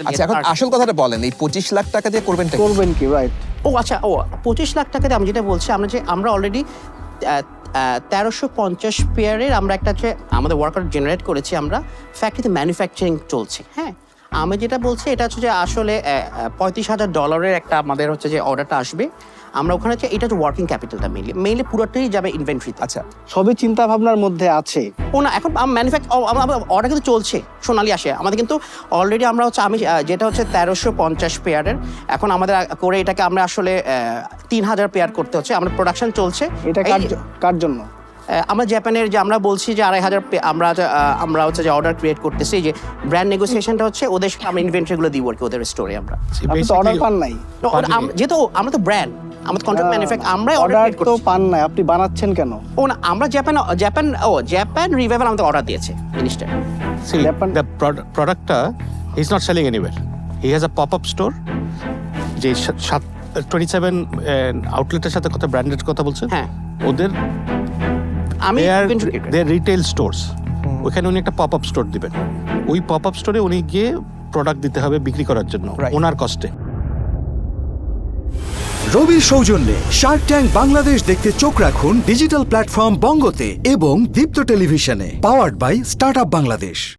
আচ্ছা, এখন আসল কথাটা বলেন, এই 25 লাখ টাকা দিয়ে করবেন কি রাইট? আচ্ছা 25 লাখ টাকা দিয়ে আমি যেটা বলছি, আমরা অলরেডি 1350 পেয়ারের আমরা একটা হচ্ছে আমাদের ওয়ার্কার জেনারেট করেছি, আমরা ফ্যাক্টরিতে ম্যানুফ্যাকচারিং চলছে। হ্যাঁ, আমি যেটা বলছি এটা হচ্ছে যে আসলে $35,000 একটা আমাদের হচ্ছে যে অর্ডারটা আসবে। আমরা ওখানে হচ্ছে এটা হচ্ছে ওয়ার্কিং ক্যাপিটালটা মেইনলি পুরোটাই যাবে ইনভেন্টরিতে। আচ্ছা, সবই চিন্তা ভাবনার মধ্যে আছে। না, এখন অর্ডার কিন্তু চলছে, সোনালি আসে আমাদের কিন্তু অলরেডি। আমরা হচ্ছে আমি যেটা হচ্ছে 1350 পেয়ারের, এখন আমাদের করে এটাকে আমরা আসলে 3000 পেয়ার করতে হচ্ছে। আমরা প্রোডাকশন চলছে। এটা কার জন্য? আমরা জাপানের যে আমরা বলছি যে 2500 আমরা হচ্ছে যে অর্ডার ক্রিয়েট করতেছি, যে ব্র্যান্ড নেগোসিয়েশনটা হচ্ছে ওদের সাথে আমরা ইনভেন্টরিগুলো দিব আর কি ওদের স্টোরে। আমরা আপনি তো অর্ডার পান নাই। যেহেতু আমরা তো ব্র্যান্ড, আমাদের কন্ট্রাক্ট ম্যানুফ্যাকচার, আমরা অর্ডার তো পান নাই, আপনি বানাচ্ছেন কেন? না, আমরা জাপান রিভাইভাল আমাদের অর্ডার দিয়েছে জিনিসটা। See, the product he's not selling anywhere. He has a pop-up store. যে 27 আউটলেটের সাথে কত ব্র্যান্ডের কথা বলছেন? হ্যাঁ, ওদের আমি রিটেল স্টোরস, ওখানে উনি একটা পপ আপ স্টোর দিবেন। ওই পপ আপ স্টোরে উনি গিয়ে প্রোডাক্ট দিতে হবে বিক্রি করার জন্য ওনার কস্টে। রবির সৌজন্যে শার্ক ট্যাঙ্ক বাংলাদেশ দেখতে চোখ রাখুন ডিজিটাল প্ল্যাটফর্ম বঙ্গতে এবং দীপ্ত টেলিভিশনে, পাওয়ার্ড বাই স্টার্টআপ বাংলাদেশ।